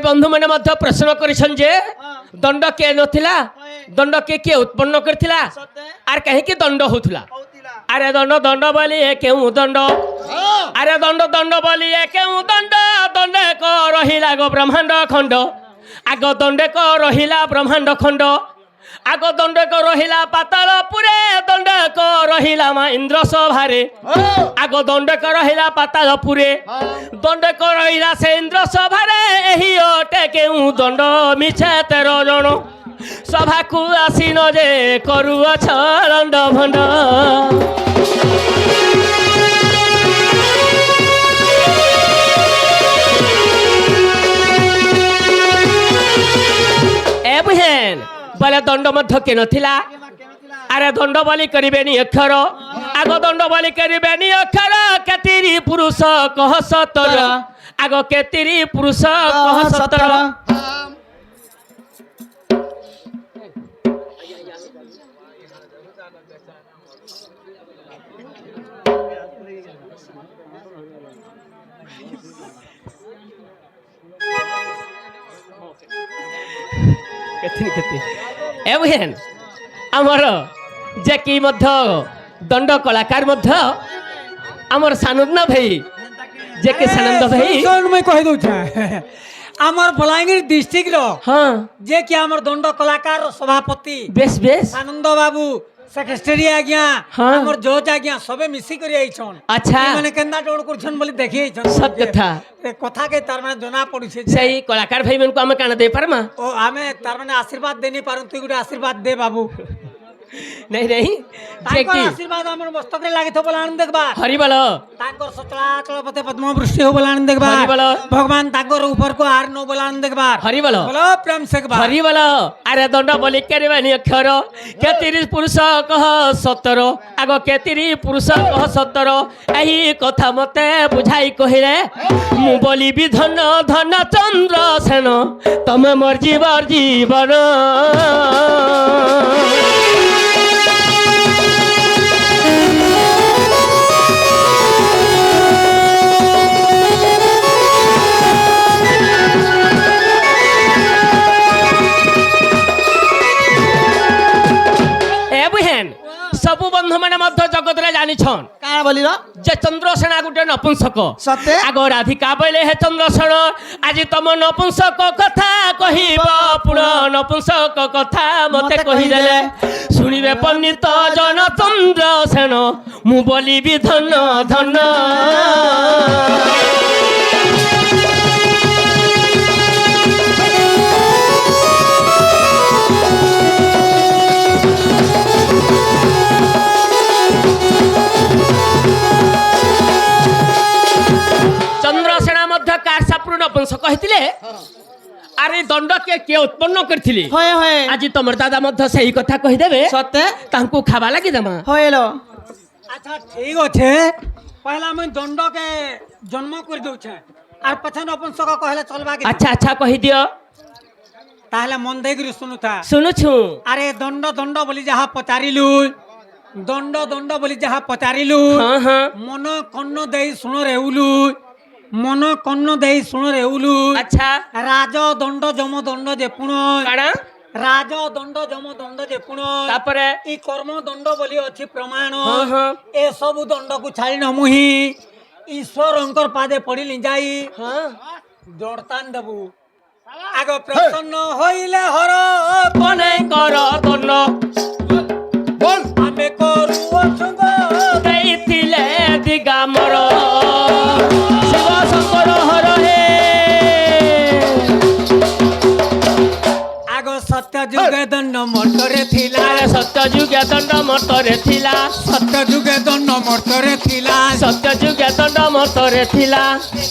बंधु मैंने प्रश्न कर दंड किए नथिला दंड किए उत्पन्न करथिला आर कहीं दंड होथुला अरे दंड दंड बोली केउ दंड अरे दंड दंड बोली केउ दंड दंड को रहिला गो ब्रह्मांड खंड आग दंड को रहिला ब्रह्मांड खंड आग दंड को रहिला पाताल पुरे दंड को रहिला मा इंद्र सभारे आग दंड को रहिला पाताल पुरे दंड को रहिला से इंद्र सभारे एही ओटे केउ दंड मिछे 13 जण सभा को आसीन जे करूअछ लंड भंड एबहेन बोले दंड मध्य के नथिला अरे दंड बोली करिबेनी अक्षर आग दंड बोली करिबेनी अक्षर केतिरी पुरुष कह 17 आग केतिरी पुरुष कह 17 एवहेन आमर जे कि दंड कलाकार आमर सानंद भाई जे कि सानंद भाई मैं कह दू आमर बलांगीर डिस्ट्रिक्ट हाँ जे कि आमर दंड कलाकार सभापति बेस बेस आनंद बाबू सेक्रेटरी आज्ञा हाँ हमर जज आज्ञा सबे मिसी करी आइछन अच्छा माने केंदा जोड़ करछन बोली देखि आइछन सब कथा कथा के तार माने जना पड़ी छे सही कलाकार भाई मन को हम काना दे पारमा ओ हमें तार माने आशीर्वाद देनी पारन तू गुटे आशीर्वाद दे बाबू नहीं नहीं जे ताकर कि आशीर्वाद हमर मस्तक रे लागि थो बोला आनंद देखबा हरि बोलो ताकर सचलाचल पते पद्म वृष्टि हो बोला आनंद देखबा हरि बोलो भगवान ताकर ऊपर को हार नो बोला आनंद देखबा हरि बोलो बोलो प्रेम से देखबा हरि बोलो अरे दंड बोली करबानी अक्षर केतिरी पुरुष कह 17 आग केतिरी पुरुष कह 17 एही कथा मते बुझाई कहिले मु बोली विधन धन चंद्र सेन तमे मोर जीवन सबु बंधु मैंने जगत रे जानी छन का बोलिलो जे चंद्रसेना गुटे नपुंसक सत्य आग राधिका बोले हे चंद्रसेन आज तुम नपुंसक कथा कहिब पुण नपुंसक कथा मते कहिदेले सुनिबे पंडित जन चंद्रसेन मु बोली विधन धन चंद्रसेना मध्य कारसापुर नपुंसक कहिथिले अरे दंड के उत्पन्न करथिले होय होय आज तमर दादा मध्य सही कथा कहिदेबे सत्य तांको खावा लागि दमा होयलो अच्छा ठीक अच्छे पहला मैं दंड के जन्म कर दउ छे आर पछन नपुंसक कहले चलबा के अच्छा अच्छा कहि दियो ताहले मन दे गिरी सुनु था सुनु छु अरे दंड दंड बोली जहा पचारिलु दंड दंड बोली जहा पचारिलु हां हां मन कन्न देई सुन रेउलु मन कन्न देई सुन रेउलु अच्छा राज दंड जम दंड जे पुण काना राज दंड जम दंड जे पुण तापरे ई कर्म दंड बोली अछि प्रमाण हां हां ए सब दंड को छाड़ी न मुही ईश्वर अंकर पादे पड़िली जाई हां दौड़तान देबू आग प्रसन्न होइले हर कोने कर दंड बोल आमे करू असंग देइथिले दिगामर शिव शंकर हर हे आग सत्य जुगे दंड मर्तरे थिला सत्य जुगे दंड मर्तरे थिला सत्य जुगे दंड मर्तरे थिला सत्य जुगे दंड मर्तरे थिला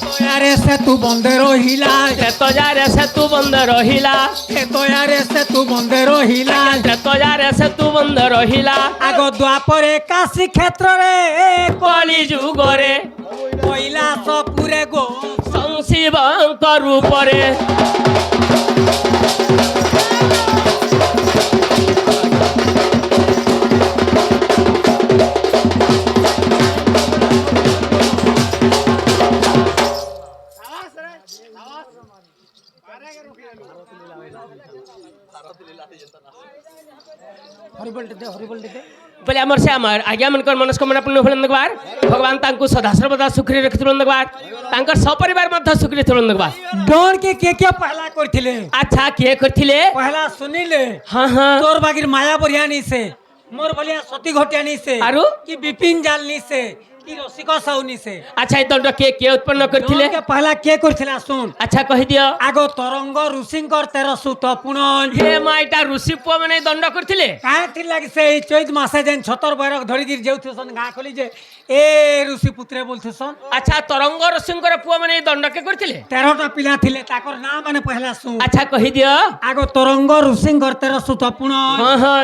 तयारे से तू बंदे रहिला तयारे से तू बंद रहिला तयारे से तू बंदे रहिला तयारे से तू बंद रहिला आग द्वापरे काशी क्षेत्र रे कली जुगरे कैलाश पुरे गो संशिवंक रूपरे হরিবল দে बोले आमर से आमर आज्ञा मनकर मनस्कामना पूर्ण होलन दगबार भगवान तांको सदा सर्वदा सुखी रखिथुलन दगबार तांकर सपरिवार मध्य सुखी रखिथुलन दगबार डर के पहला करथिले अच्छा किए करथिले पहला सुनिले हाँ हाँ तोर बागिर माया बरियानी से मोर बलिया सती घटियानी से आरु कि विपिन जालनी से कि रसिक साउनी से अच्छा ये दंड के उत्पन्न करथिले के पहला के करथिला सुन अच्छा कहि दियो आगो तरंग ऋषिंकर 1300 तपुण हे माइटा ऋषि पुआ माने दंड करथिले काहे थिल लागी से चैत मासे जेन छतर बैरक धरि गिर जेउथसन गा खोली जे ए ऋषि पुत्रे बोलथसन अच्छा तरंग ऋषिंकर पुआ माने दंड के करथिले 13टा पिला थिले ताकर नाम माने पहला सुन अच्छा कहि दियो आगो तरंग ऋषिंकर 1300 तपुण हाँ हाँ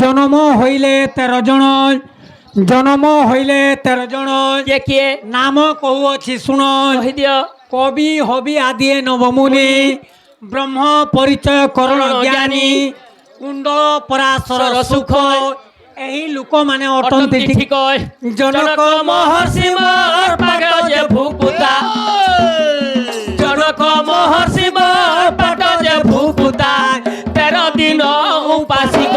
जन्म हइले 13 जण जन्म हइले 13 जण के नाम कहू अछि सुन कहि दियो कवि हबि आदि नवमुनि ब्रह्म परिचय करण ज्ञानी कुंड पराशर सुख एही लोक माने अटंती ठीक जनक महर्षि मोर पागल जे भूपुता जनक महर्षि मोर पागल जे भूपुता 13 दिन उपासिक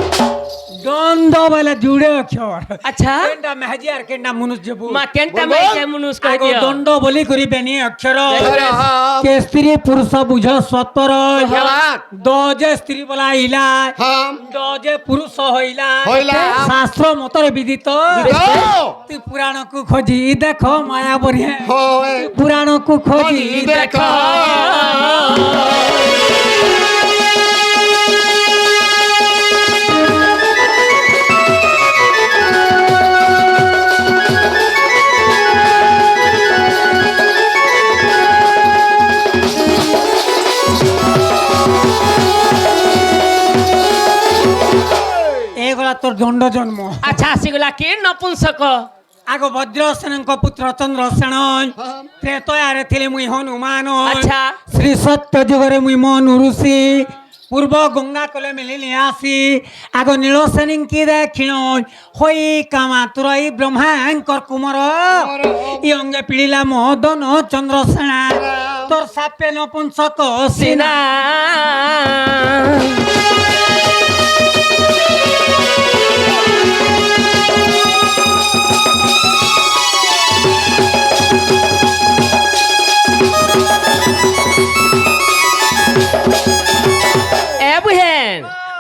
द्वंद्व वाला जुड़े अक्षर अच्छा केंडा महजी आर केंडा मनुष्य जेबू मा केनटा में के मनुष्य कह दियो दंड बोली करी बेनी अक्षर हाँ। के स्त्री पुरुष बुझ सत्तर हाँ। दजे स्त्री बोला इला हाँ। दजे पुरुष होइला होइला। शास्त्र मतरे विदित तू पुराण को खोजी देखो माया बरिया होय। पुराण को खोजी खोजी देखो एगोला तोर दंड जन्म अच्छा सिगला के नपुंसक आगो वज्रसेन पुत्र चंद्रसेन त्रेतयारे थिले मुई हनुमान अच्छा। श्री सत्य जुगरे मुई मनु ऋषि पूर्व गंगा कले मिलिली आसी आगो नीलसेन की दक्षिण होई कामा तुरई ब्रह्मांकर कुमार ई अंगे पिड़िला मदन चंद्रसेना तोर सापे नपुंसक सिना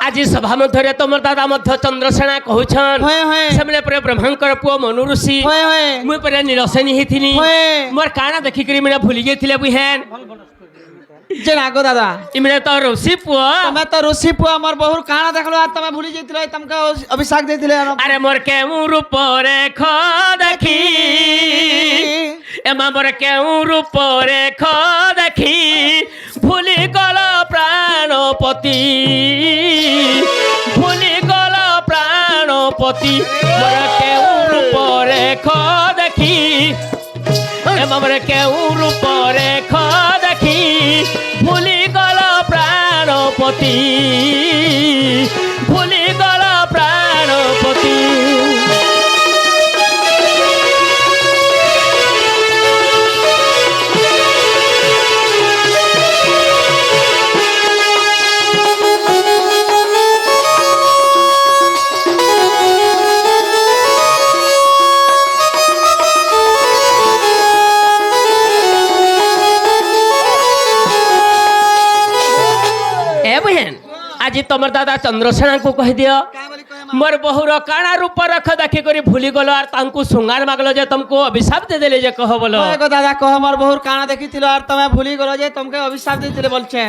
आज सभा मध्य तुम दादा मध्य चंद्रसेना कहूछन से पर ब्रह्मांकर पुओ मनु ऋषि मुई पर नीलसेनी ही थी मोर काना देखी करी मैंने भूली गई बुहेन जे नागो दादा इमने तो ऋषि पुओ तमे तो ऋषि पुआ मोर बहुर काना देखलो आ तमे भूली जइतिले तमका अभिषेक देतिले अरे मोर के रूप रेख देखी एमा मोर के रूप रेख देखी भूली गल प्राणपति भूली गल प्राणपति मोर के रूप रेख देखी एमा मोर के रूप रेख देखी भूली गल प्राणपति भूली गल प्राणपति आज तुम दादा चंद्रसेना को कह दियो मोर बहुर काना रूप रख देखी करी भूली गलो और तांको सुंगार मागलो जे तुमको अभिशाप दे देले जे कह बोलो एगो दादा कह मोर बहुर काना देखितिलो और तमे भूली गलो जे तुमके अभिशाप देतिले बोलछे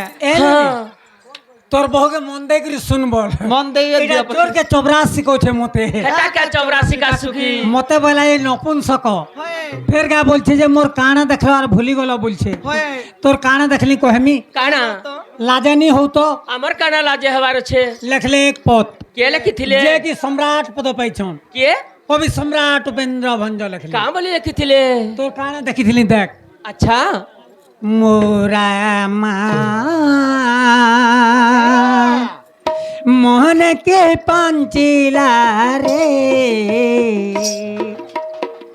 तोर बहु के मन दे करी सुन बोल मन दे एटा तोर के 84 को छे मते एटा का 84 का सुखी मते बोला ये नपुंसक फिर का बोलछे जे मोर काना देखलो और भूली गलो बोलछे तोर काना देखली कहमी काना लाजनी हो तो अमर काना लाजे हवार छे लिखले एक पद के लिखिथिले जे कि सम्राट पद पाइछन के कवि सम्राट उपेंद्र भंज लिखले का बोली लिखिथिले तोर काना देखिथिली देख अच्छा मोरा मा মনকে পাঞ্চিলা রে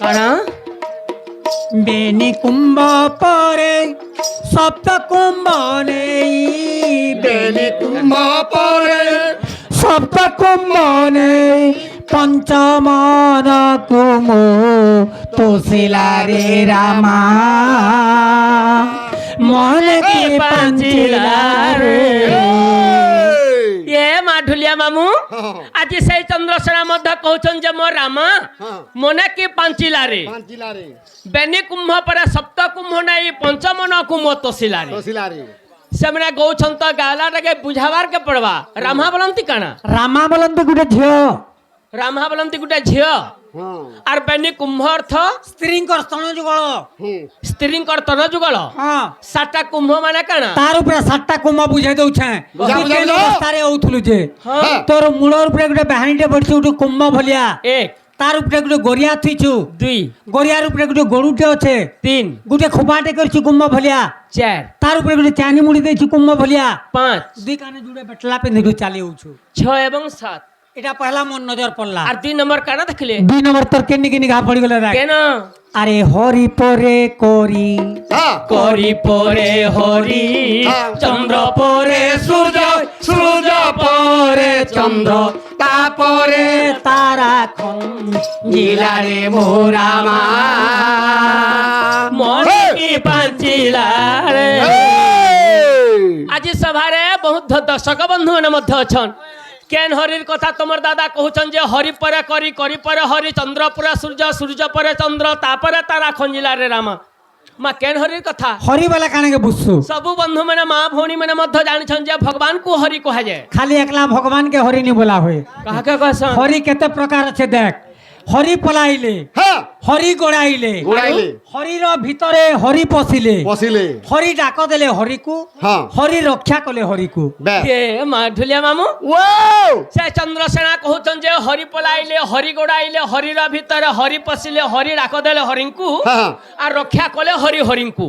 কাণ বেনি কুম্ভ পরে সপ্ত কুম্ভ নেই বেনি কুম্ভ পরে সপ্ত কুম্ভ নেই পঞ্চমন কুম্ভ তোষিলা রে রামা মনকে পাঞ্চিলা রে এ মাঢুলিয়া মামু আজি সেই চন্দ্রসেনা মধ্য কହୁছন যে মোর রামা মনে কি পাঞ্চিলা রে বেনি কুম্ভ পরে সপ্ত কুম্ভ নাই পঞ্চমন কুম্ভ তোষিলারে সেমনে কହୁছন তো গালাটাকে বুঝাবার কে পড়বা রামা বলন্তি কাଣା রামা বলন্ত গোটে ঝিও রামা বলন্তি গুটা ঝিও আর বেনি কুম্ভ অর্থ স্ত্রীঙ্কর স্তন যুগল স্ত্রীঙ্কর তন যুগল হ্যাঁ সাতটা কুম্ভ মানে কাଣା তার উপরে সাতটা কুম্ভ বুঝাই দউছে অবস্থারে হউথলু যে হ্যাঁ। তোর মূলর উপরে গোটে বাহানিতে পড়ছে গোটে কুম্ভ ভলিয়া এক তার উপরে গোটে গড়িয়া থুইছু দুই গড়িয়ার উপরে গোটে গরুটে আছে তিন গোটে খোপাটে করছি কুম্ভ ভলিয়া চার তার উপরে গোটে চানি মুড়ি দিয়েছি কুম্ভ ভলিয়া পাঁচ দুই কানে জুড়ে বেটলা পিন্ধি চালি উছু ছয় এবং সাত এটা পহলা মন নজর পড়লা আর 2 নম্বর কানা দেখলে দুই নম্বর তোর কেনি কেনি ঘা পড়ি গেল দেখ কেন আরে হরি পরে করি করি পরে হরি চন্দ্র পরে সূর্য সূর্য পরে চন্দ্র তারপরে তারা জিলারে মোরামা মন কি পাঞ্চিলা রে আজি সভারে বহুত দর্শক বন্ধু মানে মধ্যে অছন কেন হরির কথা তোমার দাদা কହୁছন যে হরি পরে করি করি পরে হরি চন্দ্র পরে সূর্য সূর্য পরে চন্দ্র তারপরে তারা খঞ্জিলা রে রামা মা কেন হরির কথা হরি বেলা কানে বুঝছু সবু বন্ধু মানে মা ভৌণী মানে মধ্যে জানিছন যে ভগবান কু হরি কুহাযাଏ খালি একলা ভগবান কে হরি নি বলা হয়ে কাহাকে কহসন হরি কেতে প্রকার আছে দেখ হরি পলাইলে হরি গোড়াইলে হরির ভিতরে হরি পশিলে হরি ডাক দেলে হরিকু হরি রক্ষা কলে হরিকু এ মা ঢুলিয়া মামু সে চন্দ্রসেনা কହୁছন যে হরি পলাইলে হরি গোড়াইলে হরির ভিতরে হরি পশিলে হরি ডাক দেলে হরিଙ୍କୁ আর রক্ষা কলে হরি হরিଙ୍କୁ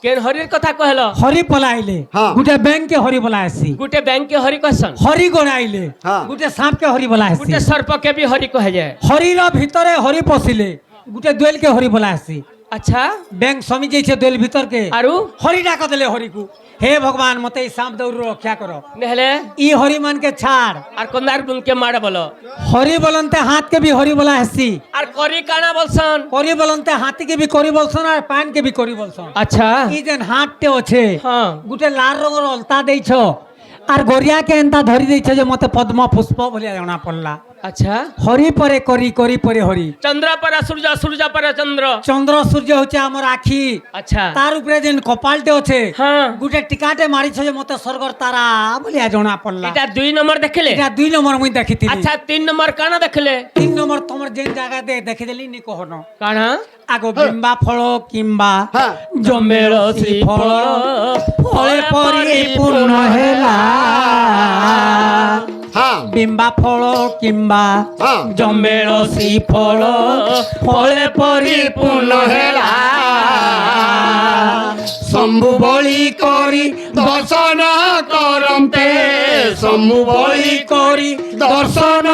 কেন হরির কথা কহল হরি পলাইলে গুটে ব্যাংকে হরি বলাইছি গুটে ব্যাংকে হরি কহসন হরি গোড়াইলে গুটে সাপকে হরি বলাইছি গুটে সর্পকে भी হরি কুহাଯାଏ হরির ভিতরে হরি পশিলে গুটে দোয়েলকে হরি বলাইছি আচ্ছা ব্যাংক সমি যাইছে দোয়েল ভিতরকে আরু হরি ডাক দেলে হরিকু হে ভগবান মতে এই সাপ দৌড় রক্ষা করো নেহলে ই হরি মান के ছাড় আর কোনদার গুনকে মাড় বলো হরি বলন্তে হাত के भी হরি বলা হাসি আর করি কানা বলছন করি বলন্তে হাতি के भी করি বলছন আর পান के भी করি বলছন আচ্ছা ই যেন হাতটে আছে হ্যাঁ গুটে লাল রঙর অলতা দেইছ আর গড়িয়া কে এন্তা ধরি দেইছ যে মতে পদ্ম পুষ্প বলিয়া জনা পড়লা আচ্ছা হরি পরে করি করি পরে হরি চন্দ্র পরে সূর্য সূর্য পরে চন্দ্র চন্দ্র সূর্য হচ্ছে আমার আখি আচ্ছা তার উপরে যেন কপালটে আছে হ্যাঁ গুটে টিকাটে মারিছ যে মতে স্বর্গর তারা বলিয়া জনা পড়লা এটা 2 নম্বর দেখলে এটা 2 নম্বর মুই দেখিতিলি আচ্ছা 3 নম্বর কানা দেখলে 3 নম্বর তোমার যেন জায়গা দে দেখিদেলি নি কহন কানা আগো বিম্বা ফল কিম্বা জমের শ্রীফল ফলে পরিপূর্ণ হেলা বিম্বা ফল কিম্বা জমের শ্রীফল ফলে পরিপূর্ণ হেলা শম্ভু বলি করি দর্শন করন্তে শম্ভু বলি করি দর্শন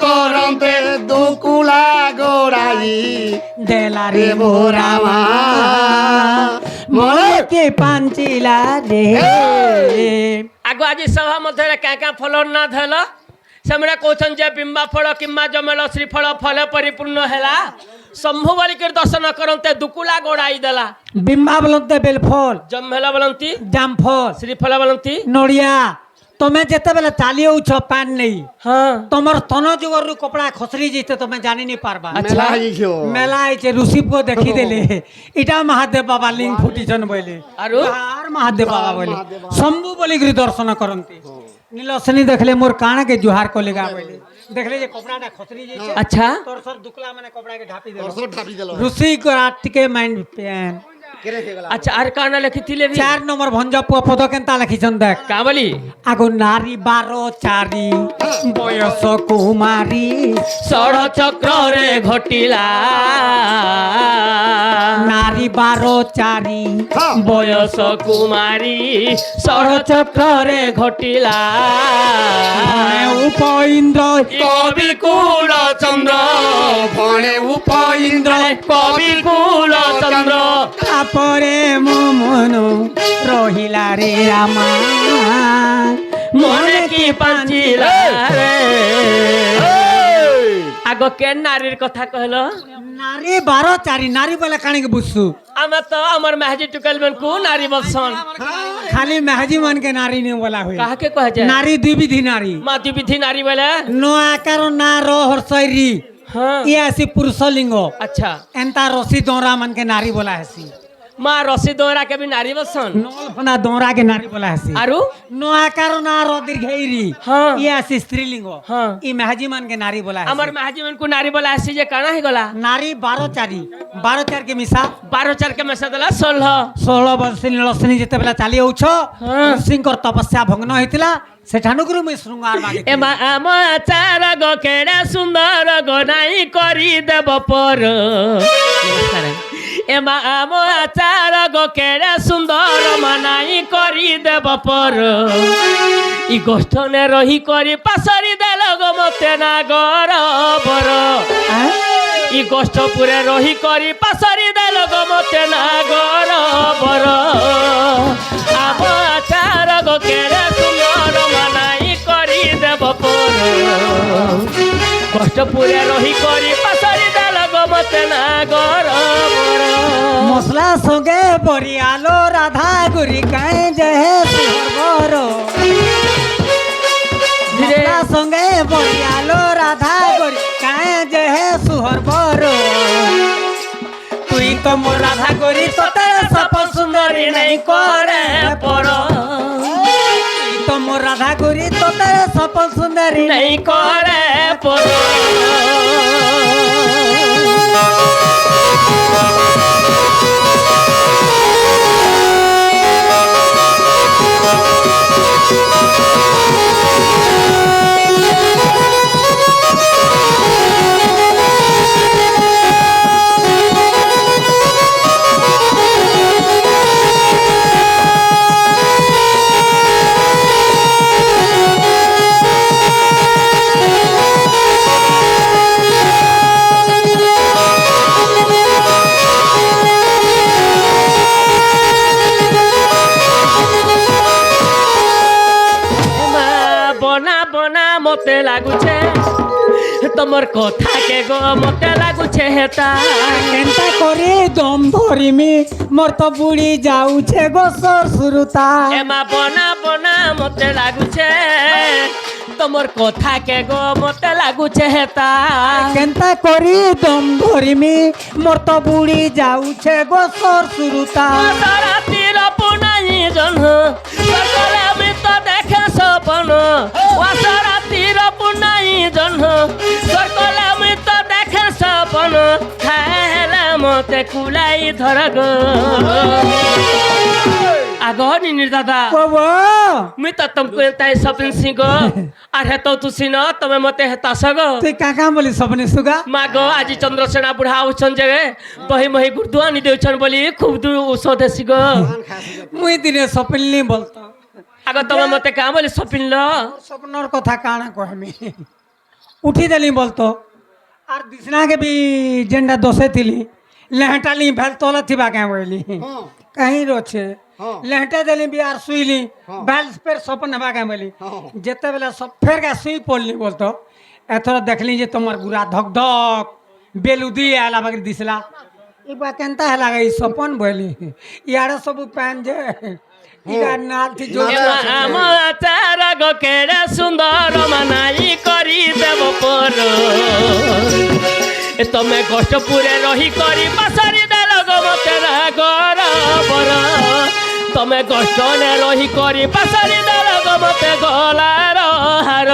করন্তে দুকুলা গোড়াই দেলারে রে মোরামা মলকে পাঞ্চিলা রে আগে আজি সভা মধ্যে কাকা ফলর না ধল সেমনে কହୁছন যে বিম্বা ফল কিংবা জমেল শ্রীফল ফলে পরিপূর্ণ হেলা শম্ভু বালিকের দর্শন করন্তে দুকুলা গোড়াই দেলা বিম্বা বলতে বেলফল জমেলা বলন্তি জামফল শ্রীফল বলন্তি নড়িয়া তুমি যেতেবেলে চালি উছ পান নেই হ্যাঁ তোমার তন যুগরু কপড়া খসরি যেতে তুমি জানি নি পারবা আচ্ছা মেলা আইছে ঋষিবকে দেখি দেলে এটা মহাদেব বাবা লিঙ্গ ফুটিছন বলে আরু আর মহাদেব বাবা বলে শম্ভু বলি করে দর্শন করন্তি নীলসেনী দেখলে মোর কাণকে জুহার কলেগা বলে দেখলে যে কপড়াটা খসরি যাইছে আচ্ছা তোর সর দুকলা মানে কপড়াকে ঢাপি দেল ঢাপি দিল ঋষি রাত টিকে মাইন্ড পেন আচ্ছা আর কানা লেখিଥିଲେ বি 4 নম্বর ভঞ্জ পুয়া পদ কেনতা লিখিছন দেখ কা বলি আগো নারী 12 চারি বয়স কুমারী ষড় চক্রে ঘটিলা নারী 12 চারি বয়স কুমারী ষড় চক্রে ঘটিলা উপইন্দ্র কবি কুল চন্দ্র ভণে উপইন্দ্র কবি কুল চন্দ্র তাপরে মো মন রহিলা রে রামা মনে কি পাঞ্চিলা রে আগ কে নারীর কথা কহল নারী 12 চারি নারী বলে কাণিকে বুঝছু আমার তো আমার মেহাজি টুকাল मन को नारी बसन खाली महजी मन के नारी नहीं बोला हुई काहे के कह जाए नारी द्विविधि नारी माती विधि नारी बोले नो आकार ना रो हर्षरी हाँ ये ऐसी पुरुष लिंग अच्छा एंता रसी दोरा मन के नारी बोला है माँ रसी दोहरा के भी नारी बसन नोल फना दोरा के नारी बोला है आरु नो आकार ना रो दीर्घई हाँ ये ऐसी स्त्रीलिंग हाँ ये महजी मन के नारी बोला है আমার মেহাজি मन को नारी बोला ऐसी जे काना ही गला नारी 12 चार के मिसा 12 चार के मेसा दला 16 16 वर्ष नीलसनी जेते बेला चाली औछ हाँ। ऋषिंकर तपस्या भग्न होइतिला सेठानुगुरु में शृंगार बागे एमा आम चार गो केड़ा सुंदर गो नाई करी देव पर एमा आम चार गो केड़ा सुंदर मनाई करी देव पर इ गोष्ठ ने रही करी पासरी देल गो मते ना गर बर इ गोष्ठ पुरे रही करी पासरी देल गो मते ना गर बर आम चार गो केड़ा सुंदर मनाई करी देव पर कष्ट पुरे रही करी पासरी देल गो मते ना गर बर मसला संगे बरियालो राधा गुरी काए जहे सुहर मसला संगे बरियालो राधा गुरी काए जहे सुहर बरो तुई तो मोर राधा गुरी तो तेरे सप सुंदरी नहीं करे पर तुई तो मोर राधा गुरी तो तेरे सप सुंदरी नहीं करे पर মতে লাগুছে তোমার কথা কে গো মতে লাগুছে হেতা কেনতা করে দম ধরিমি মোর তো বুড়ি যাউছে গো সরসুরতা এমা বনা বনা মতে লাগুছে তোমার কথা কে গো মতে লাগুছে হেতা কেনতা করি দম ধরিমি মোর তো বুড়ি যাউছে গো সরসুরতা রাতির পুনাই জন সকলে আমি তো দেখে সপন রাতির পুনাই জন সকলে আমি তো দেখে সপন খাইলা মতে কুলাই ধর গো আগনি নির্দাদা বাবা মুই তো তুমকু তাই সপন সিগো আর হেতো তু সিন তুমি মতে হেতা সগো তুই কাকা বলি সপনে সুগা মাগো আজি চন্দ্রসেনা বুঢ়া আউছন যে বহি মহি গুরদুয়ানি দেউছন বলি খুব দূর ঔষধ সিগো মুই দিনে সপনলি বলতো আগ তুমি মতে কা বলি সপিনল স্বপ্নর কথা কানা কহমি উঠি দেলি বলতো আর দিসনাকে বি যেন্ডা দশে থিলি লেহটালি ভেল তোলা থিবা কে বলি कहीं रोचे लेहटे देली भी आर सुईली बैल फिर सपन हवा के बोली जेते बेला सब फेर के सुई पड़ली बोलतो एथर देखली जे तमर गुरा धक धक बेलुदी आला बगरी दिसला ई बा केनता है लागे ई सपन बोली यार सब पैन जे इगा नाल थी जो चार गो केड़ा सुंदर मनाई करी देव पर तमे कष्ट पुरे रही करी पासरी देल गो मते ना घर बर तमे कष्ट ने रही करी पासरी देल गो मते गलार हार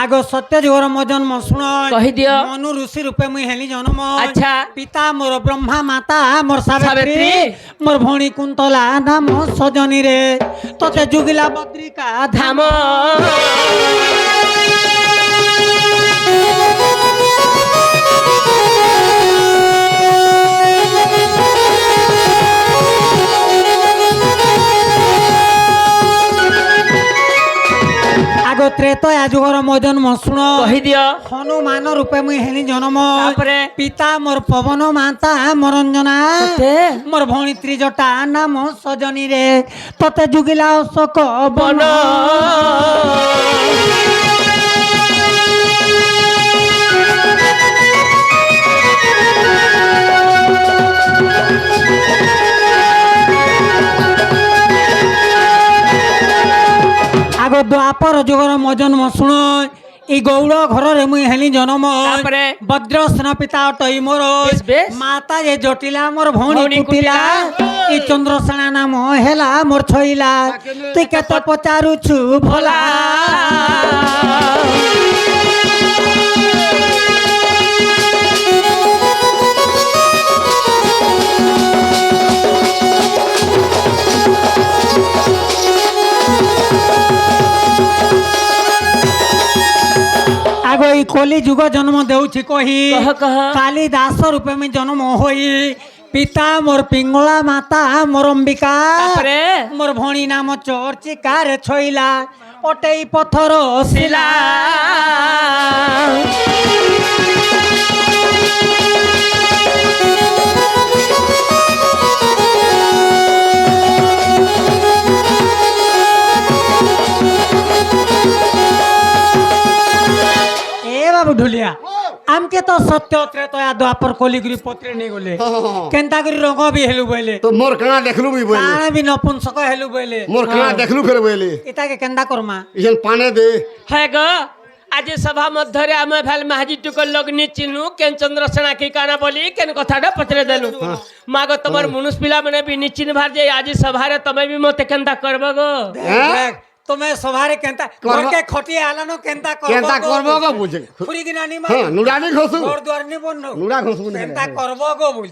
আগ সত্য যুগর মো জন্ম শুণ কহি দিও। মনু ঋষি রূপে মুই হেলি জন্ম আচ্ছা। পিতা মোর ব্রহ্মা মাতা মোর সাবিত্রী সাবিত্রী। মোর ভৌণী কুন্তলা নাম সজনী রে তোতে যুগিলা বদ্রিকা ধাম ধাম আগ ত্রেতয়া যুগর মো জন্ম শুণ কহি দিও। হনুমান রূপে মুই হেলি জন্ম তাপরে? পিতা মোর পবন মাতা মোর অঞ্জনা সতে? মোর ভৌণী ত্রিজটা নাম সজনী রে তোতে যুগিলা অশোক বন বন আগ দ্বাপর যুগর মো জন্ম শুণ এই গৌড় ঘরে মুই হেলি জন্ম তাপরে? বজ্রস্ন পিতা অটই মোর বেশ, বেশ। মাতা যে জটিলা মোর ভৌণী ভৌণী কুটিলা কুটিলা। এই চন্দ্রসেনা নাম হেলা মোর ছইলা তুই কেতে পচারুছু ভোলা আগ এই কলি যুগ জন্ম দেউছি কহি কহ, কহ। কালিদাস রূপে আমি জন্ম হই পিতা মোর পিঙ্গলা মাতা মোর অম্বিকা তাপরে? মোর ভৌণী নাম চর্চিকার ছইলা পটেই পথর শিলা এ বাবু ঢুলিয়া আমকে তো সত্য ত্রেতয়া দ্বাপর কলিগুরি পত্রে নেই গলে কেনতা করি রঙ বি হেলু বইলে তো মোর কানা দেখলু বি বইলে কাଣା বি নপুংসক হেলু বইলে মোর কানা দেখলু ফের বইলে এটাকে কেন্দা করমা ইজন পানে দে হ্যাঁ গো আজ সভা মধ্যে আমি ভাল মাহাজি টুকর লোক নিচিনু কেন চন্দ্রসেনা কি কানা বলি কেন কথাটা পচরে দেলু মা গো তোমার মনুষ পিলা মানে বি নিচিন ভার যে আজ সভারে তুমি বি মতে কেনতা করব গো দেখ তুমি সভারে কেনতা ঘরকে খটিয়ে আলানো কেনতা করব কেনতা করব গো বুঝে ফুরি কিনা নিমা হ্যাঁ নুরানি ঘসু ঘর দুয়ার নিবন নুরা ঘসু কেনতা করব গো বলছি